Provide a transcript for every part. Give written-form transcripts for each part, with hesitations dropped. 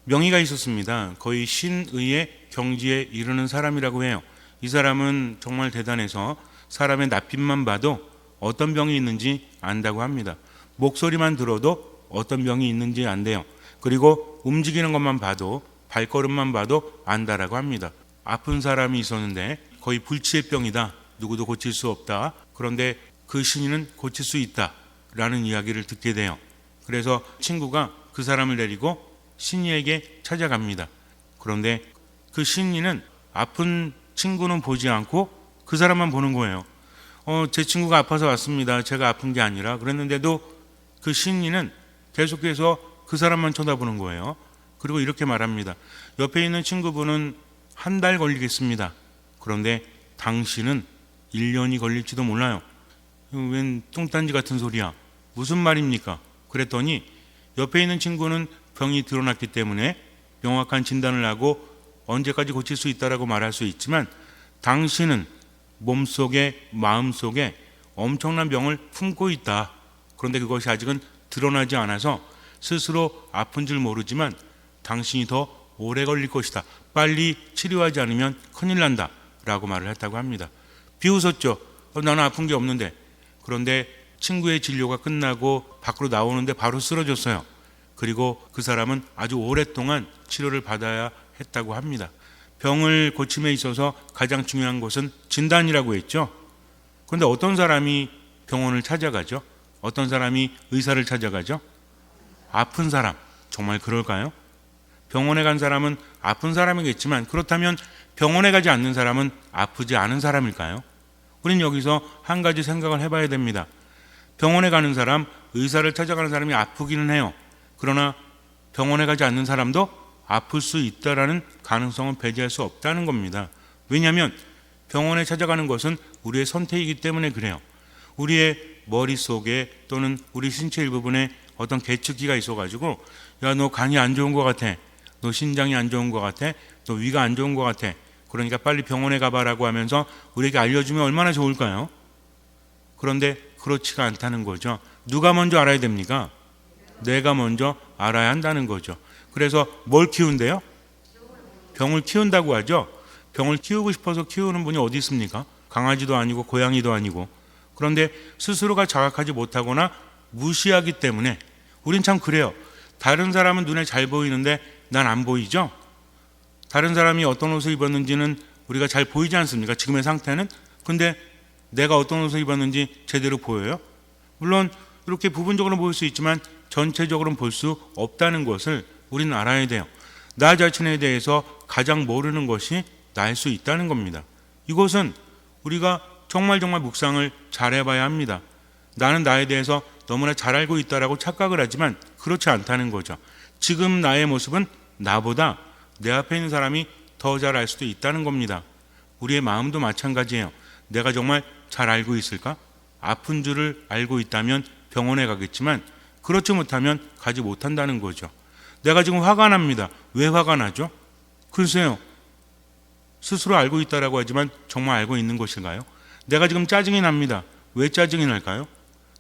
명의가 있었습니다. 거의 신의의 경지에 이르는 사람이라고 해요. 이 사람은 정말 대단해서 사람의 낯빛만 봐도 어떤 병이 있는지 안다고 합니다. 목소리만 들어도 어떤 병이 있는지 안대요. 그리고 움직이는 것만 봐도, 발걸음만 봐도 안다라고 합니다. 아픈 사람이 있었는데 거의 불치의 병이다, 누구도 고칠 수 없다, 그런데 그 신인은 고칠 수 있다 라는 이야기를 듣게 돼요. 그래서 친구가 그 사람을 데리고 신이에게 찾아갑니다. 그런데 그 신인은 아픈 친구는 보지 않고 그 사람만 보는 거예요. 제 친구가 아파서 왔습니다. 제가 아픈 게 아니라. 그랬는데도 그 신인은 계속해서 그 사람만 쳐다보는 거예요. 그리고 이렇게 말합니다. 옆에 있는 친구분은 한 달 걸리겠습니다. 그런데 당신은 1년이 걸릴지도 몰라요. 웬 뚱딴지 같은 소리야. 무슨 말입니까? 그랬더니 옆에 있는 친구는 병이 드러났기 때문에 명확한 진단을 하고 언제까지 고칠 수 있다라고 말할 수 있지만, 당신은 몸속에, 마음속에 엄청난 병을 품고 있다. 그런데 그것이 아직은 드러나지 않아서 스스로 아픈 줄 모르지만 당신이 더 오래 걸릴 것이다. 빨리 치료하지 않으면 큰일 난다 라고 말을 했다고 합니다. 비웃었죠. 나는 아픈 게 없는데. 그런데 친구의 진료가 끝나고 밖으로 나오는데 바로 쓰러졌어요. 그리고 그 사람은 아주 오랫동안 치료를 받아야 했다고 합니다. 병을 고침에 있어서 가장 중요한 것은 진단이라고 했죠. 그런데 어떤 사람이 병원을 찾아가죠? 어떤 사람이 의사를 찾아가죠? 아픈 사람. 정말 그럴까요? 병원에 간 사람은 아픈 사람이겠지만, 그렇다면 병원에 가지 않는 사람은 아프지 않은 사람일까요? 우린 여기서 한 가지 생각을 해봐야 됩니다. 병원에 가는 사람, 의사를 찾아가는 사람이 아프기는 해요. 그러나 병원에 가지 않는 사람도 아플 수 있다라는 가능성은 배제할 수 없다는 겁니다. 왜냐하면 병원에 찾아가는 것은 우리의 선택이기 때문에 그래요. 우리의 머릿속에 또는 우리 신체 일부분에 어떤 계측기가 있어가지고, 야, 너 간이 안 좋은 것 같아, 너 신장이 안 좋은 것 같아, 너 위가 안 좋은 것 같아, 그러니까 빨리 병원에 가봐라고 하면서 우리에게 알려주면 얼마나 좋을까요? 그런데 그렇지가 않다는 거죠. 누가 먼저 알아야 됩니까? 내가 먼저 알아야 한다는 거죠. 그래서 뭘 키운대요? 병을 키운다고 하죠. 병을 키우고 싶어서 키우는 분이 어디 있습니까? 강아지도 아니고 고양이도 아니고. 그런데 스스로가 자각하지 못하거나 무시하기 때문에, 우린 참 그래요. 다른 사람은 눈에 잘 보이는데 난 안 보이죠? 다른 사람이 어떤 옷을 입었는지는 우리가 잘 보이지 않습니까? 지금의 상태는. 근데 내가 어떤 옷을 입었는지 제대로 보여요? 물론 이렇게 부분적으로 보일 수 있지만 전체적으로는 볼 수 없다는 것을 우리는 알아야 돼요. 나 자신에 대해서 가장 모르는 것이 나일 수 있다는 겁니다. 이것은 우리가 정말 묵상을 잘 해봐야 합니다. 나는 나에 대해서 너무나 잘 알고 있다라고 착각을 하지만 그렇지 않다는 거죠. 지금 나의 모습은 나보다 내 앞에 있는 사람이 더 잘 알 수도 있다는 겁니다. 우리의 마음도 마찬가지예요. 내가 정말 잘 알고 있을까? 아픈 줄을 알고 있다면 병원에 가겠지만, 그렇지 못하면 가지 못한다는 거죠. 내가 지금 화가 납니다. 왜 화가 나죠? 글쎄요. 스스로 알고 있다라고 하지만 정말 알고 있는 것일까요? 내가 지금 짜증이 납니다. 왜 짜증이 날까요?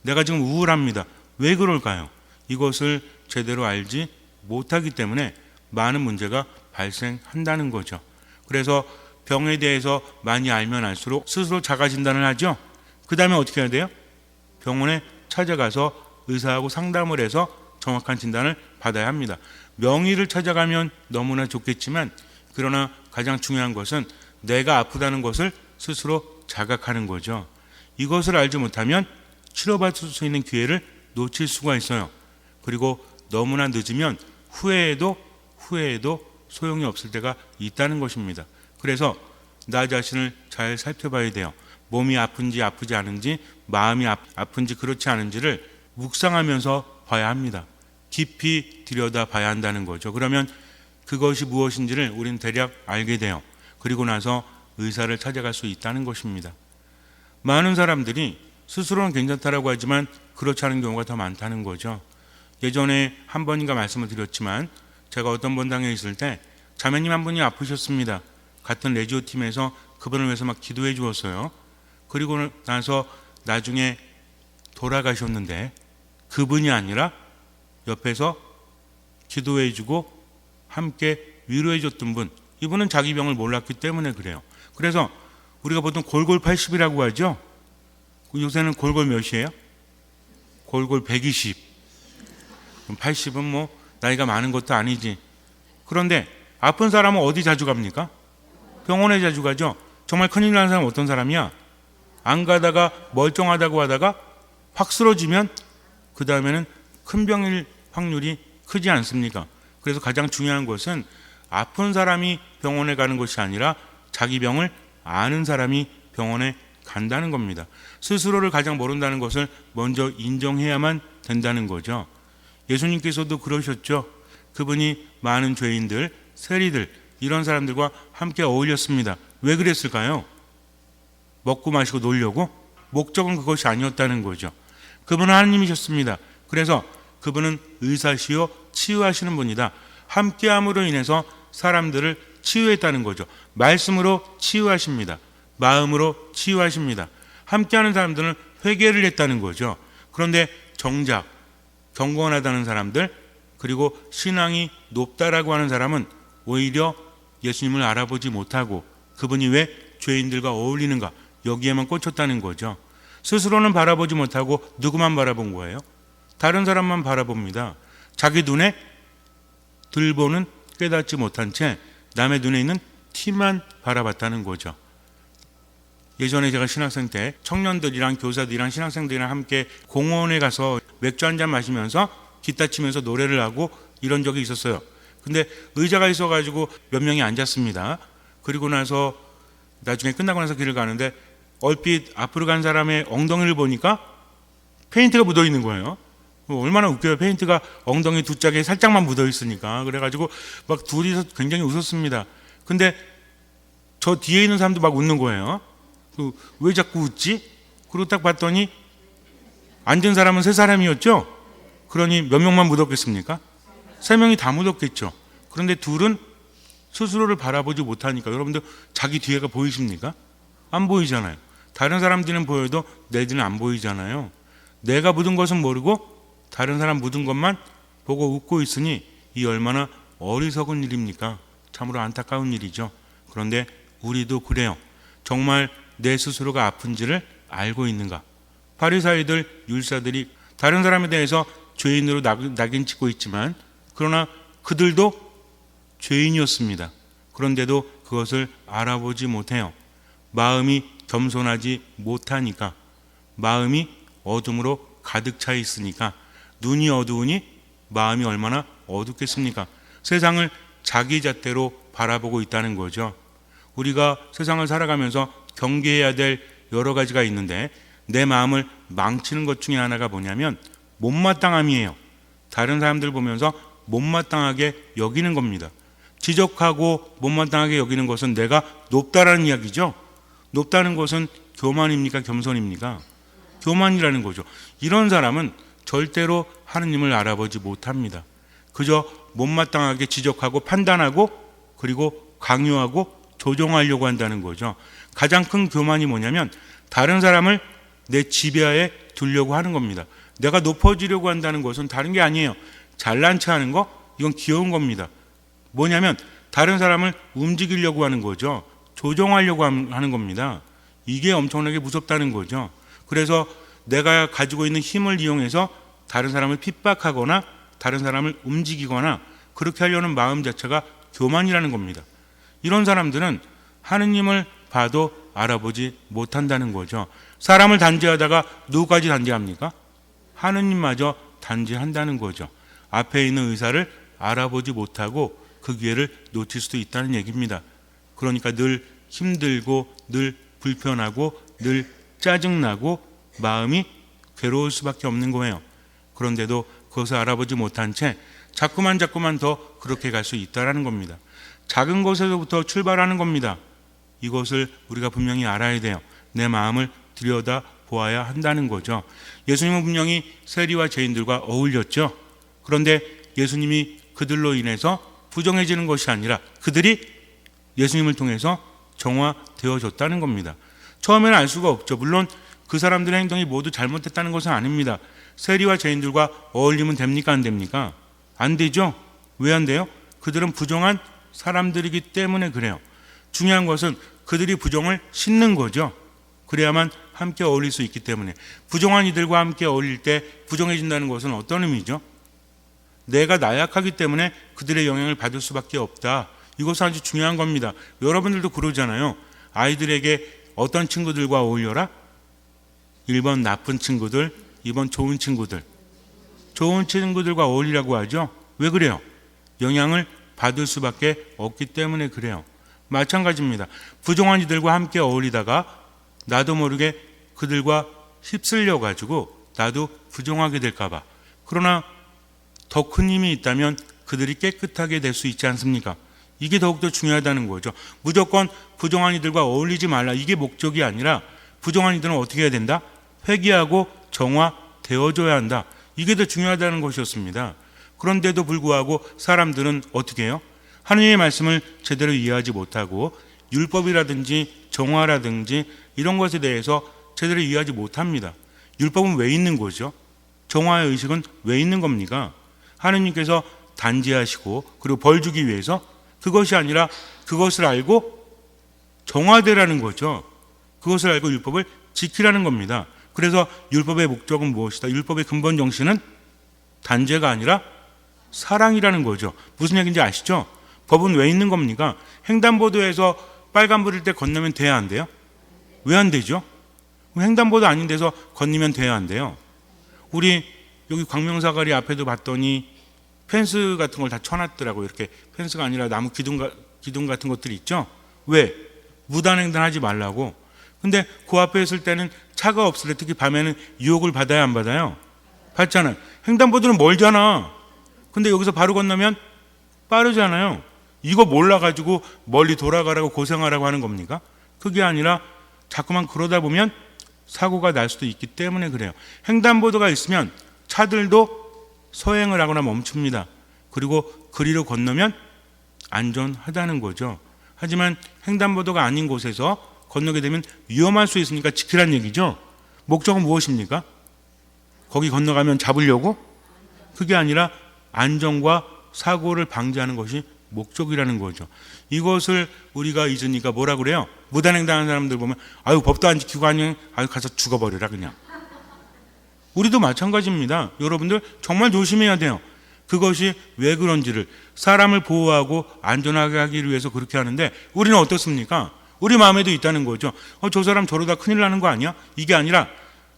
내가 지금 우울합니다. 왜 그럴까요? 이것을 제대로 알지 못하기 때문에 많은 문제가 발생한다는 거죠. 그래서 병에 대해서 많이 알면 알수록 스스로 자가 진단을 하죠. 그 다음에 어떻게 해야 돼요? 병원에 찾아가서 의사하고 상담을 해서 정확한 진단을 받아야 합니다. 명의를 찾아가면 너무나 좋겠지만, 그러나 가장 중요한 것은 내가 아프다는 것을 스스로 자각하는 거죠. 이것을 알지 못하면 치료받을 수 있는 기회를 놓칠 수가 있어요. 그리고 너무나 늦으면 후회해도 소용이 없을 때가 있다는 것입니다. 그래서 나 자신을 잘 살펴봐야 돼요. 몸이 아픈지 아프지 않은지, 마음이 아픈지 그렇지 않은지를 묵상하면서 봐야 합니다. 깊이 들여다봐야 한다는 거죠. 그러면 그것이 무엇인지를 우리는 대략 알게 돼요. 그리고 나서 의사를 찾아갈 수 있다는 것입니다. 많은 사람들이 스스로는 괜찮다라고 하지만 그렇지 않은 경우가 더 많다는 거죠. 예전에 한 번인가 말씀을 드렸지만, 제가 어떤 본당에 있을 때 자매님 한 분이 아프셨습니다. 같은 레지오 팀에서 그분을 위해서 막 기도해 주었어요. 그리고 나서 나중에 돌아가셨는데, 그분이 아니라 옆에서 기도해 주고 함께 위로해 줬던 분, 이분은 자기 병을 몰랐기 때문에 그래요. 그래서 우리가 보통 골골 80이라고 하죠. 요새는 골골 몇이에요? 골골 120. 80은 뭐 나이가 많은 것도 아니지. 그런데 아픈 사람은 어디 자주 갑니까? 병원에 자주 가죠. 정말 큰일 나는 사람은 어떤 사람이야? 안 가다가 멀쩡하다고 하다가 확 쓰러지면 그 다음에는 큰 병일 확률이 크지 않습니까? 그래서 가장 중요한 것은 아픈 사람이 병원에 가는 것이 아니라 자기 병을 아는 사람이 병원에 간다는 겁니다. 스스로를 가장 모른다는 것을 먼저 인정해야만 된다는 거죠. 예수님께서도 그러셨죠. 그분이 많은 죄인들, 세리들, 이런 사람들과 함께 어울렸습니다. 왜 그랬을까요? 먹고 마시고 놀려고? 목적은 그것이 아니었다는 거죠. 그분은 하나님이셨습니다. 그래서 그분은 의사시요 치유하시는 분이다. 함께함으로 인해서 사람들을 치유했다는 거죠. 말씀으로 치유하십니다. 마음으로 치유하십니다. 함께하는 사람들은 회개를 했다는 거죠. 그런데 정작 경건하다는 사람들, 그리고 신앙이 높다라고 하는 사람은 오히려 예수님을 알아보지 못하고 그분이 왜 죄인들과 어울리는가, 여기에만 꽂혔다는 거죠. 스스로는 바라보지 못하고 누구만 바라본 거예요? 다른 사람만 바라봅니다. 자기 눈에 들보는 깨닫지 못한 채 남의 눈에 있는 티만 바라봤다는 거죠. 예전에 제가 신학생 때 청년들이랑 교사들이랑 신학생들이랑 함께 공원에 가서 맥주 한잔 마시면서 기타 치면서 노래를 하고 이런 적이 있었어요. 근데 의자가 있어가지고 몇 명이 앉았습니다. 그리고 나서 나중에 끝나고 나서 길을 가는데 얼핏 앞으로 간 사람의 엉덩이를 보니까 페인트가 묻어 있는 거예요. 얼마나 웃겨요. 페인트가 엉덩이 두 짝에 살짝만 묻어 있으니까. 그래가지고 막 둘이서 굉장히 웃었습니다. 근데 저 뒤에 있는 사람도 막 웃는 거예요. 왜 자꾸 웃지? 그리고 딱 봤더니 앉은 사람은 3사람이었죠. 그러니 몇 명만 묻었겠습니까? 3명이 다 묻었겠죠. 그런데 둘은 스스로를 바라보지 못하니까. 여러분들 자기 뒤에가 보이십니까? 안 보이잖아요. 다른 사람들은 보여도 내들은 안 보이잖아요. 내가 묻은 것은 모르고 다른 사람 묻은 것만 보고 웃고 있으니 이 얼마나 어리석은 일입니까? 참으로 안타까운 일이죠. 그런데 우리도 그래요. 정말 내 스스로가 아픈지를 알고 있는가? 바리사이들, 율사들이 다른 사람에 대해서 죄인으로 낙인 찍고 있지만 그러나 그들도 죄인이었습니다. 그런데도 그것을 알아보지 못해요. 마음이 겸손하지 못하니까, 마음이 어둠으로 가득 차 있으니까. 눈이 어두우니 마음이 얼마나 어둡겠습니까? 세상을 자기 잣대로 바라보고 있다는 거죠. 우리가 세상을 살아가면서 경계해야 될 여러 가지가 있는데 내 마음을 망치는 것 중에 하나가 뭐냐면 못마땅함이에요. 다른 사람들 보면서 못마땅하게 여기는 겁니다. 지적하고 못마땅하게 여기는 것은 내가 높다라는 이야기죠. 높다는 것은 교만입니까? 겸손입니까? 교만이라는 거죠. 이런 사람은 절대로 하느님을 알아보지 못합니다. 그저 못마땅하게 지적하고 판단하고 그리고 강요하고 조종하려고 한다는 거죠. 가장 큰 교만이 뭐냐면 다른 사람을 내 지배하에 두려고 하는 겁니다. 내가 높아지려고 한다는 것은 다른 게 아니에요. 잘난 체 하는 거, 이건 귀여운 겁니다. 뭐냐면 다른 사람을 움직이려고 하는 거죠. 조종하려고 하는 겁니다. 이게 엄청나게 무섭다는 거죠. 그래서 내가 가지고 있는 힘을 이용해서 다른 사람을 핍박하거나 다른 사람을 움직이거나 그렇게 하려는 마음 자체가 교만이라는 겁니다. 이런 사람들은 하느님을 봐도 알아보지 못한다는 거죠. 사람을 단죄하다가 누구까지 단죄합니까? 하느님마저 단죄한다는 거죠. 앞에 있는 의사를 알아보지 못하고 그 기회를 놓칠 수도 있다는 얘기입니다. 그러니까 늘 힘들고 늘 불편하고 늘 짜증나고 마음이 괴로울 수밖에 없는 거예요. 그런데도 그것을 알아보지 못한 채 자꾸만 더 그렇게 갈 수 있다는 겁니다. 작은 것에서부터 출발하는 겁니다. 이것을 우리가 분명히 알아야 돼요. 내 마음을 들여다 보아야 한다는 거죠. 예수님은 분명히 세리와 죄인들과 어울렸죠. 그런데 예수님이 그들로 인해서 부정해지는 것이 아니라 그들이 예수님을 통해서 정화되어졌다는 겁니다. 처음에는 알 수가 없죠. 물론 그 사람들의 행동이 모두 잘못됐다는 것은 아닙니다. 세리와 죄인들과 어울리면 됩니까? 안 됩니까? 안 되죠. 왜 안 돼요? 그들은 부정한 사람들이기 때문에 그래요. 중요한 것은 그들이 부정을 싣는 거죠. 그래야만 함께 어울릴 수 있기 때문에. 부정한 이들과 함께 어울릴 때 부정해진다는 것은 어떤 의미죠? 내가 나약하기 때문에 그들의 영향을 받을 수밖에 없다. 이것은 아주 중요한 겁니다. 여러분들도 그러잖아요. 아이들에게 어떤 친구들과 어울려라? 1번 나쁜 친구들, 2번 좋은 친구들. 좋은 친구들과 어울리라고 하죠. 왜 그래요? 영향을 받을 수밖에 없기 때문에 그래요. 마찬가지입니다. 부정한 이들과 함께 어울리다가 나도 모르게 그들과 휩쓸려 가지고 나도 부정하게 될까 봐. 그러나 더 큰 힘이 있다면 그들이 깨끗하게 될 수 있지 않습니까? 이게 더욱더 중요하다는 거죠. 무조건 부정한 이들과 어울리지 말라. 이게 목적이 아니라 부정한 이들은 어떻게 해야 된다? 회개하고 정화되어줘야 한다. 이게 더 중요하다는 것이었습니다. 그런데도 불구하고 사람들은 어떻게 해요? 하느님의 말씀을 제대로 이해하지 못하고 율법이라든지 정화라든지 이런 것에 대해서 제대로 이해하지 못합니다. 율법은 왜 있는 거죠? 정화의 의식은 왜 있는 겁니까? 하느님께서 단죄하시고 그리고 벌 주기 위해서 그것이 아니라 그것을 알고 정화되라는 거죠. 그것을 알고 율법을 지키라는 겁니다. 그래서 율법의 목적은 무엇이다? 율법의 근본 정신은 단죄가 아니라 사랑이라는 거죠. 무슨 얘기인지 아시죠? 법은 왜 있는 겁니까? 횡단보도에서 빨간불일 때 건너면 돼야 안 돼요? 왜 안 되죠? 횡단보도 아닌 데서 건너면 돼야 안 돼요? 우리 여기 광명사거리 앞에도 봤더니 펜스 같은 걸 다 쳐놨더라고요. 이렇게 펜스가 아니라 나무 기둥 같은 것들이 있죠? 왜? 무단횡단하지 말라고. 근데 그 앞에 있을 때는 차가 없을 때 특히 밤에는 유혹을 받아야 안 받아요? 받잖아요. 횡단보도는 멀잖아. 근데 여기서 바로 건너면 빠르잖아요. 이거 몰라가지고 멀리 돌아가라고 고생하라고 하는 겁니까? 그게 아니라 자꾸만 그러다 보면 사고가 날 수도 있기 때문에 그래요. 횡단보도가 있으면 차들도 서행을 하거나 멈춥니다. 그리고 그리로 건너면 안전하다는 거죠. 하지만 횡단보도가 아닌 곳에서 건너게 되면 위험할 수 있으니까 지키란 얘기죠. 목적은 무엇입니까? 거기 건너가면 잡으려고? 그게 아니라 안전과 사고를 방지하는 것이 목적이라는 거죠. 이것을 우리가 잊으니까 뭐라 그래요? 무단횡단하는 사람들 보면 아유 법도 안 지키고 아유 가서 죽어버려라 그냥. 우리도 마찬가지입니다. 여러분들 정말 조심해야 돼요. 그것이 왜 그런지를 사람을 보호하고 안전하게 하기 위해서 그렇게 하는데 우리는 어떻습니까? 우리 마음에도 있다는 거죠. 저 사람 저러다 큰일 나는 거 아니야? 이게 아니라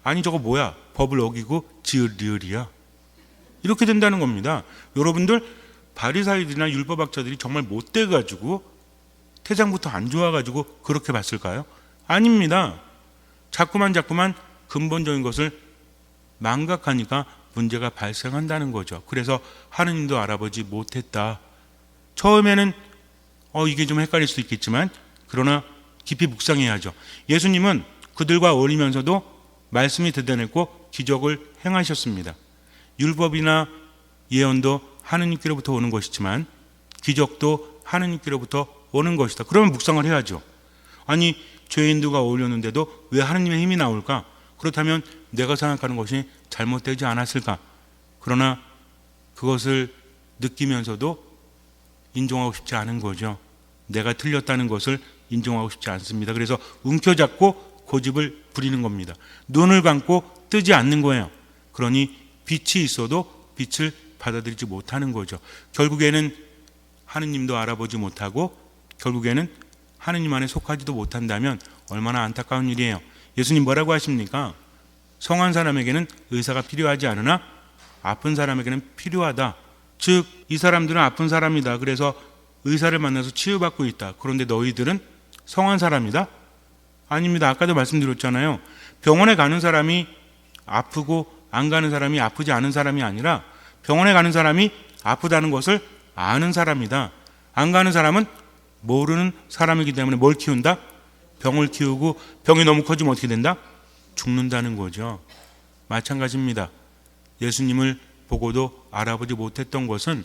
아니 저거 뭐야? 법을 어기고 지으리으리야. 이렇게 된다는 겁니다. 여러분들 바리사이들이나 율법학자들이 정말 못돼가지고 태장부터 안 좋아가지고 그렇게 봤을까요? 아닙니다. 자꾸만 근본적인 것을 망각하니까 문제가 발생한다는 거죠. 그래서 하느님도 알아보지 못했다. 처음에는 이게 좀 헷갈릴 수도 있겠지만 그러나 깊이 묵상해야죠. 예수님은 그들과 어울리면서도 말씀이 대단했고 기적을 행하셨습니다. 율법이나 예언도 하느님께로부터 오는 것이지만 기적도 하느님께로부터 오는 것이다. 그러면 묵상을 해야죠. 아니 죄인들과 어울렸는데도 왜 하느님의 힘이 나올까? 그렇다면 내가 생각하는 것이 잘못되지 않았을까? 그러나 그것을 느끼면서도 인정하고 싶지 않은 거죠. 내가 틀렸다는 것을 인정하고 싶지 않습니다. 그래서 움켜잡고 고집을 부리는 겁니다. 눈을 감고 뜨지 않는 거예요. 그러니 빛이 있어도 빛을 받아들이지 못하는 거죠. 결국에는 하느님도 알아보지 못하고 결국에는 하느님 안에 속하지도 못한다면 얼마나 안타까운 일이에요. 예수님 뭐라고 하십니까? 성한 사람에게는 의사가 필요하지 않으나 아픈 사람에게는 필요하다. 즉 이 사람들은 아픈 사람이다. 그래서 의사를 만나서 치유받고 있다. 그런데 너희들은 성한 사람이다? 아닙니다. 아까도 말씀드렸잖아요. 병원에 가는 사람이 아프고 안 가는 사람이 아프지 않은 사람이 아니라 병원에 가는 사람이 아프다는 것을 아는 사람이다. 안 가는 사람은 모르는 사람이기 때문에 뭘 키운다? 병을 키우고 병이 너무 커지면 어떻게 된다? 죽는다는 거죠. 마찬가지입니다. 예수님을 보고도 알아보지 못했던 것은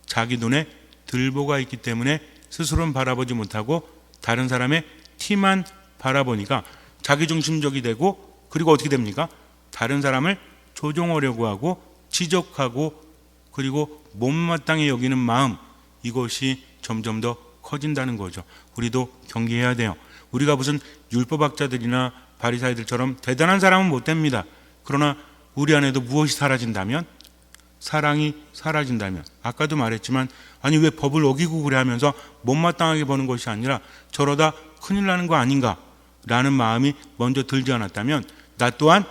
자기 눈에 들보가 있기 때문에 스스로는 바라보지 못하고 다른 사람의 티만 바라보니까 자기중심적이 되고 그리고 어떻게 됩니까? 다른 사람을 조종하려고 하고 지적하고 그리고 못마땅히 여기는 마음, 이것이 점점 더 커진다는 거죠. 우리도 경계해야 돼요. 우리가 무슨 율법학자들이나 바리사이들처럼 대단한 사람은 못 됩니다. 그러나 우리 안에도 무엇이 사라진다면? 사랑이 사라진다면, 아까도 말했지만 아니 왜 법을 어기고 그래 하면서 못마땅하게 보는 것이 아니라 저러다 큰일 나는 거 아닌가 라는 마음이 먼저 들지 않았다면 나 또한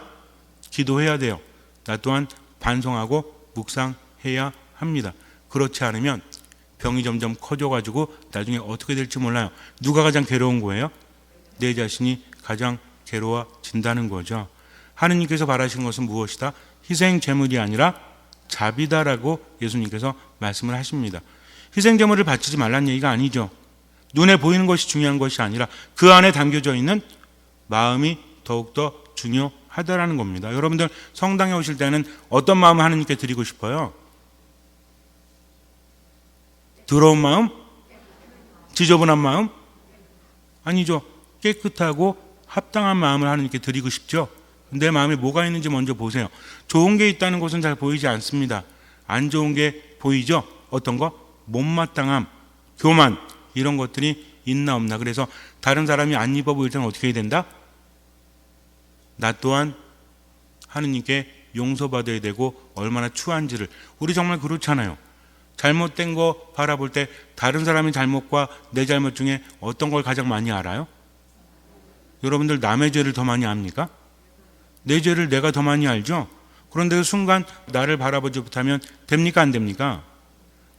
기도해야 돼요. 나 또한 반성하고 묵상해야 합니다. 그렇지 않으면 병이 점점 커져가지고 나중에 어떻게 될지 몰라요. 누가 가장 괴로운 거예요? 내 자신이 가장 괴로워진다는 거죠. 하느님께서 바라시는 것은 무엇이다? 희생 제물이 아니라 자비다라고 예수님께서 말씀을 하십니다. 희생 제물을 바치지 말라는 얘기가 아니죠. 눈에 보이는 것이 중요한 것이 아니라 그 안에 담겨져 있는 마음이 더욱더 중요하다라는 겁니다. 여러분들 성당에 오실 때는 어떤 마음을 하느님께 드리고 싶어요? 더러운 마음? 지저분한 마음? 아니죠. 깨끗하고 합당한 마음을 하느님께 드리고 싶죠. 내 마음에 뭐가 있는지 먼저 보세요. 좋은 게 있다는 것은 잘 보이지 않습니다. 안 좋은 게 보이죠. 어떤 거? 못마땅함, 교만 이런 것들이 있나 없나. 그래서 다른 사람이 안 입어 보일 때는 어떻게 해야 된다? 나 또한 하느님께 용서받아야 되고 얼마나 추한지를. 우리 정말 그렇잖아요. 잘못된 거 바라볼 때 다른 사람의 잘못과 내 잘못 중에 어떤 걸 가장 많이 알아요? 여러분들 남의 죄를 더 많이 압니까? 내 죄를 내가 더 많이 알죠? 그런데 그 순간 나를 바라보지 못하면 됩니까? 안 됩니까?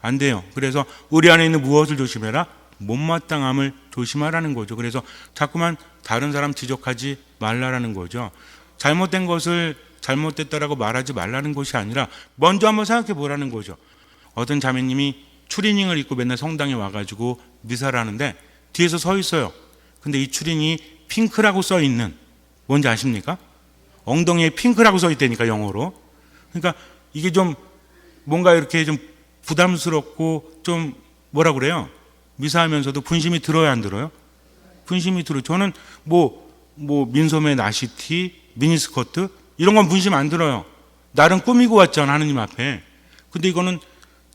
안 돼요. 그래서 우리 안에 있는 무엇을 조심해라? 못마땅함을 조심하라는 거죠. 그래서 자꾸만 다른 사람 지적하지 말라라는 거죠. 잘못된 것을 잘못됐다라고 말하지 말라는 것이 아니라 먼저 한번 생각해 보라는 거죠. 어떤 자매님이 추리닝을 입고 맨날 성당에 와가지고 미사를 하는데 뒤에서 서 있어요. 근데 이 추리닝이 핑크라고 써 있는, 뭔지 아십니까? 엉덩이에 핑크라고 써 있다니까, 영어로. 그러니까 이게 좀 뭔가 이렇게 좀 부담스럽고 좀 뭐라 그래요? 미사하면서도 분심이 들어야 안 들어요? 분심이 들어요. 저는 뭐 민소매 나시티, 미니스커트 이런 건 분심 안 들어요. 나름 꾸미고 왔잖아, 하느님 앞에. 근데 이거는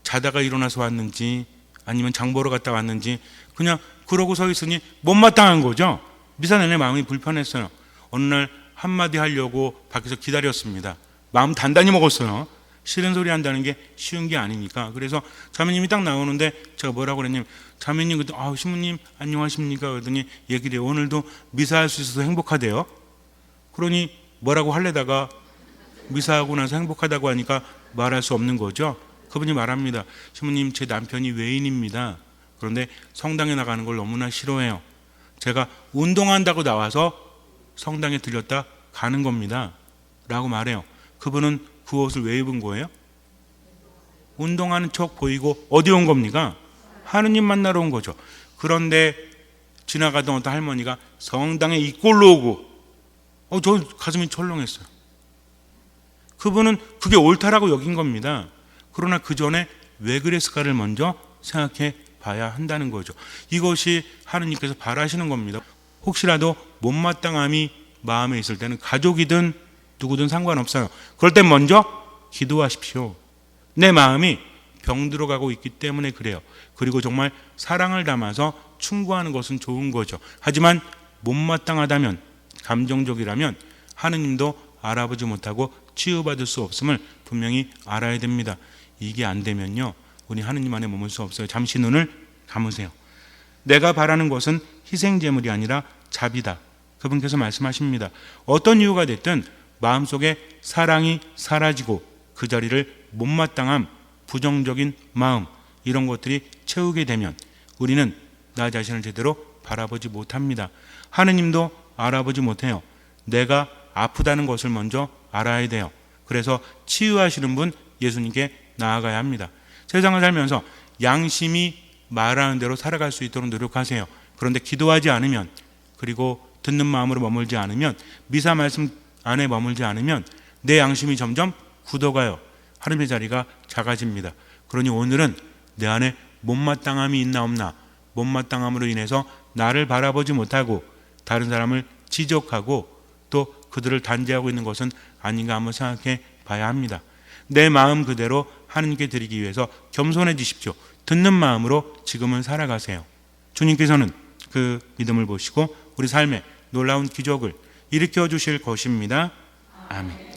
자다가 일어나서 왔는지 아니면 장 보러 갔다 왔는지 그냥 그러고 서 있으니 못마땅한 거죠. 미사 내내 마음이 불편했어요. 어느 날 한마디 하려고 밖에서 기다렸습니다. 마음 단단히 먹었어요. 싫은 소리 한다는 게 쉬운 게 아니니까. 그래서 자매님이 딱 나오는데 제가 뭐라고 그랬냐면, 자매님 그때 신부님 안녕하십니까 그러더니 얘기를 해요. 오늘도 미사할 수 있어서 행복하대요. 그러니 뭐라고 하려다가 미사하고 나서 행복하다고 하니까 말할 수 없는 거죠. 그분이 말합니다. 신부님 제 남편이 외인입니다. 그런데 성당에 나가는 걸 너무나 싫어해요. 제가 운동한다고 나와서 성당에 들렸다 가는 겁니다 라고 말해요. 그분은 그 옷을 왜 입은 거예요? 운동하는 척 보이고 어디 온 겁니까? 하느님 만나러 온 거죠. 그런데 지나가던 어떤 할머니가 성당에 이 꼴로 오고 저 가슴이 철렁했어요. 그분은 그게 옳다라고 여긴 겁니다. 그러나 그 전에 왜 그랬을까를 먼저 생각해 봐야 한다는 거죠. 이것이 하느님께서 바라시는 겁니다. 혹시라도 못마땅함이 마음에 있을 때는 가족이든 누구든 상관없어요. 그럴 땐 먼저 기도하십시오. 내 마음이 병들어가고 있기 때문에 그래요. 그리고 정말 사랑을 담아서 충고하는 것은 좋은 거죠. 하지만 못마땅하다면, 감정적이라면 하느님도 알아보지 못하고 치유받을 수 없음을 분명히 알아야 됩니다. 이게 안 되면요, 우리 하느님 안에 머물 수 없어요. 잠시 눈을 감으세요. 내가 바라는 것은 희생제물이 아니라 자비다. 그분께서 말씀하십니다. 어떤 이유가 됐든 마음속에 사랑이 사라지고 그 자리를 못마땅함, 부정적인 마음 이런 것들이 채우게 되면 우리는 나 자신을 제대로 바라보지 못합니다. 하느님도 알아보지 못해요. 내가 아프다는 것을 먼저 알아야 돼요. 그래서 치유하시는 분 예수님께 나아가야 합니다. 세상을 살면서 양심이 말하는 대로 살아갈 수 있도록 노력하세요. 그런데 기도하지 않으면, 그리고 듣는 마음으로 머물지 않으면, 미사 말씀 안에 머물지 않으면 내 양심이 점점 굳어가요. 하느님의 자리가 작아집니다. 그러니 오늘은 내 안에 못마땅함이 있나 없나, 못마땅함으로 인해서 나를 바라보지 못하고 다른 사람을 지적하고 또 그들을 단죄하고 있는 것은 아닌가 한번 생각해 봐야 합니다. 내 마음 그대로 하느님께 드리기 위해서 겸손해지십시오. 듣는 마음으로 지금은 살아가세요. 주님께서는 그 믿음을 보시고 우리 삶에 놀라운 기적을 일으켜 주실 것입니다. 아멘.